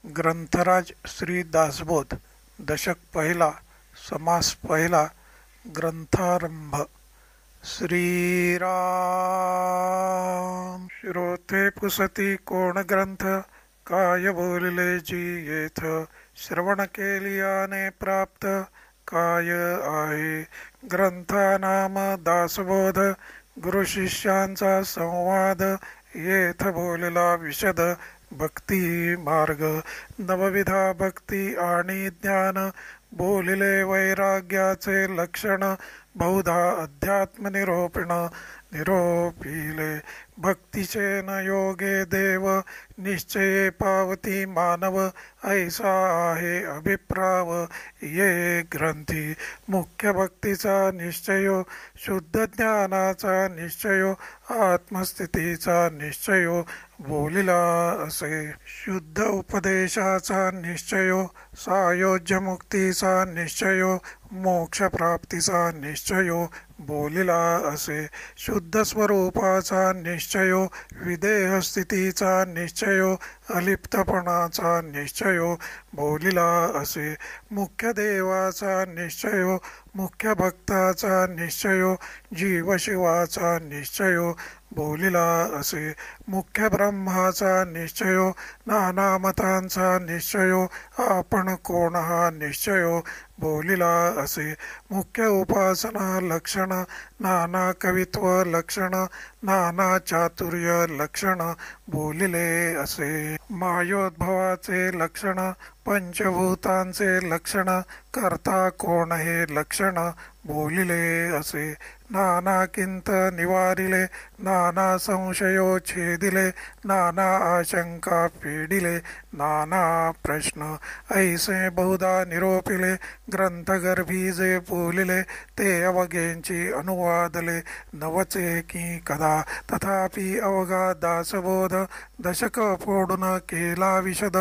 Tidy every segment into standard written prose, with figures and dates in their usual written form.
ग्रंथराज श्री दासबोध दशक पहिला समास पहिला ग्रंथारंभ श्रीराम श्रोते पुसती कोण ग्रंथ काय बोलिले जी येथ श्रवण केलियाने प्राप्त काय आहे ग्रंथा नाम दासबोध गुरु शिष्यांचा संवाद येथ बोलला विशद भक्ती मार्ग नवविधा भक्ती आणि ज्ञान बोलिले वैराग्याचे लक्षण बहुधा अध्यात्म निरोपिले भक्तीचे न योगे देव निश्चये पावती मानव ऐसा आहे अभिप्राव ये ग्रंथी मुख्य भक्तीचा निश्चयो शुद्ध ज्ञानाचा निश्चयो आत्मस्थितीचा निश्चयो बोलिला असे शुद्ध उपदेशाचा निश्चयो सायोज्य मुक्तीचा निश्चयो मोक्ष प्राप्तीचा निश्चयो बोलिला असे शुद्ध स्वरूपाचा निश्चयो विदेह स्थितीचा निश्चयो अलिप्तपणाचा निश्चयो बोलिला असे मुख्य देवाचा निश्चयो मुख्य भक्ताचा निश्चयो जीवशिवाचा निश्चयो बोलिला असे मुख्य ब्रह्माचा निश्चयो नाना मतांचा निश्चयो आपण कोण हा निश्चयो बोलिला असे मुख्य उपासना लक्षण नाना कवित्व लक्षण नाना चातुर्य लक्षण बोलिले असे मायोद्भवाचे लक्षण पंचभूतांचे लक्षण करता कोण हे लक्षण बोलिले असे नाना किंत निवारिले नाना संशयो छेदिले नाना आशंका पेडिले नाना प्रश्न ऐसे बहुधा निरोपिले ग्रंथगर्भी जे बोलिले ते अवघेंची अनुवादले नवचे की कदा तथापि अवघा दासबोध दशक फोडून केला विशद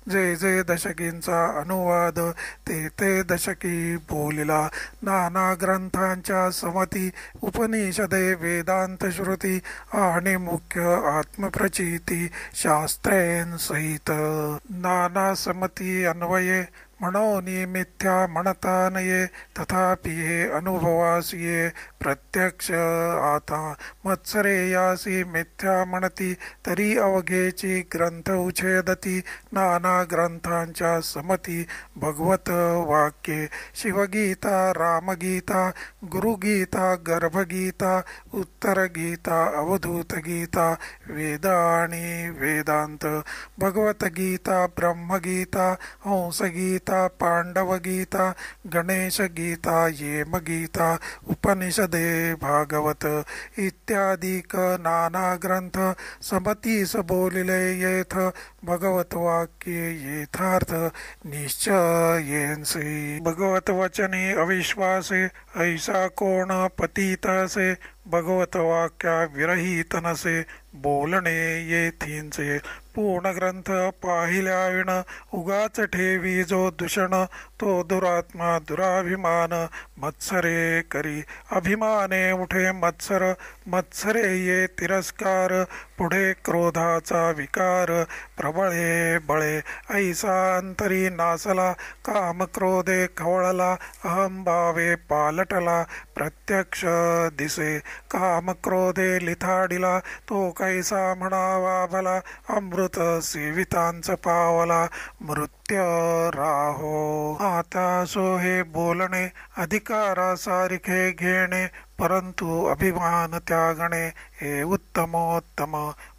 जे जे दशकींचा अनुवाद ते ते दशकी बोलिला नाना ग्रंथांच्या समती उपनिषदे वेदांत श्रुती आणि मुख्य आत्मप्रचिती शास्त्रेंसहित नाना समती अन्वये म्हणोनी मिथ्या म्हणता नये तथापि हे अनुभवास ये प्रत्यक्ष आता मत्सरे यासी मिथ्या म्हणती तरी अवघेची ग्रंथ उच्छेदती नाना ग्रंथांच्या समती भगवत वाक्ये शिवगीता रामगीता गुरुगीता गर्भगीता उत्तरगीता अवधूतगीता वेद आणि वेदांत भगवतगीता ब्रह्मगीता हंसगीता पांडवगीता गणेशगीता येमगीता उपनिषदे भागवत इत्यादिक नाना ग्रंथ समतीस बोलिले येथ भगवत वाक्ये येथार्थ निश्चयेंसे भगवत वचनी अविश्वासे ऐसा कोण पतितसे भगवत वाक्या विरहित नसे बोलणे येथींचे पूर्ण ग्रंथ पाहिल्याविण उगाच ठेवी जो दूषण तो दुरात्मा दुराभिमान मत्सरे करी अभिमाने उठे मत्सरे ये तिरस्कार पुढे क्रोधाचा विकार प्रबळे बळे ऐसा अंतरी नासला काम क्रोधे खवळला अहंभावे पालटला प्रत्यक्ष दिसे काम क्रोधे लिथाडिला तो कैसा म्हणावा भला अमृत सेवितांच पावला मृत्य राहो आता सो हे बोलणे अधिकारासारखे घेणे परंतु अभिमान त्यागणे हे उत्तमोत्तम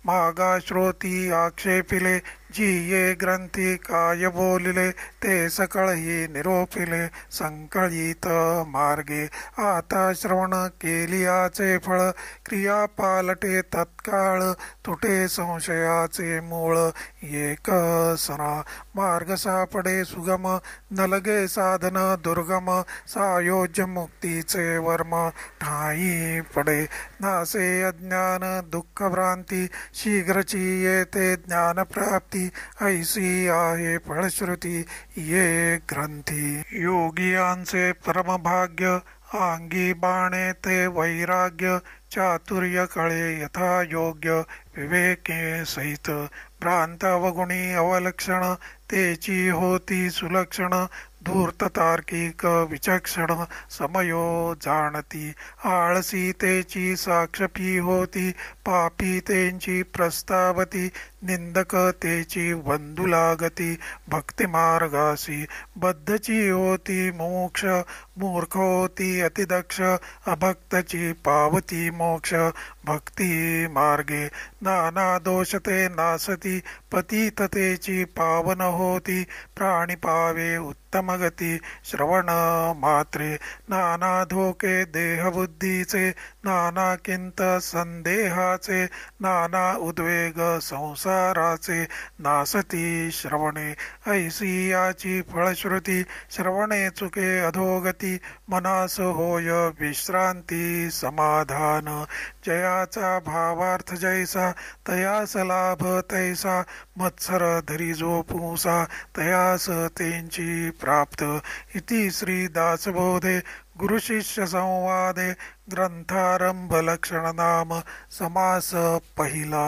मागा श्रोती आक्षेपिले जी ये ग्रंथी काय बोलिले ते सकळही निरोपिले संकळीत मार्गे आता श्रवण केलियाचे फळ क्रिया पालटे तत्काळ तुटे संशयाचे मूळ एक सरा मार्ग सापडे सुगम नलगे साधन दुर्गम सायोज्य मुक्तीचे वर्म ठाई पडे नासे अज्ञान दुःख भ्रांती शीघ्रची येते ज्ञान प्राप्ती ऐसी आहे फळश्रुती ये ग्रंथी योगियांचे परमभाग्य अंगी बाणे ते वैराग्य चातुर्य कळे यथा योग्य विवेके सहित भ्रांत अवगुणी अवलक्षण तेची होती सुलक्षण धूर्त तार्किक विचक्षण समयो जाणती आळसी तेची साक्षपी होती पापी तेंची प्रस्तावती निंदक तेची वंदू लागती भक्ती मार्गासी बद्धची होती मोक्ष मूर्ख होती अतिदक्ष अभक्तची पावती मोक्ष भक्ती मार्गे नाना दोषते नासती पतिततेची पावन होती प्राणी पावे उत्तम गती श्रवण मात्रे नाना धोके देहबुद्धीचे नाना किंत संदेहाचे नाना उद्वेग संसाराचे नासती श्रवणे ऐसी याची फळश्रुती श्रवणे चुके अधोगती मनास होय विश्रांती समाधान जयाचा भावार्थ जैसा तयास लाभ तैसा मत्सर धरी जो पुंसा तयास तेंची प्राप्त इति श्री दासबोधे गुरुशिष्य संवादे ग्रंथारंभ लक्षण नाम समास पहिला।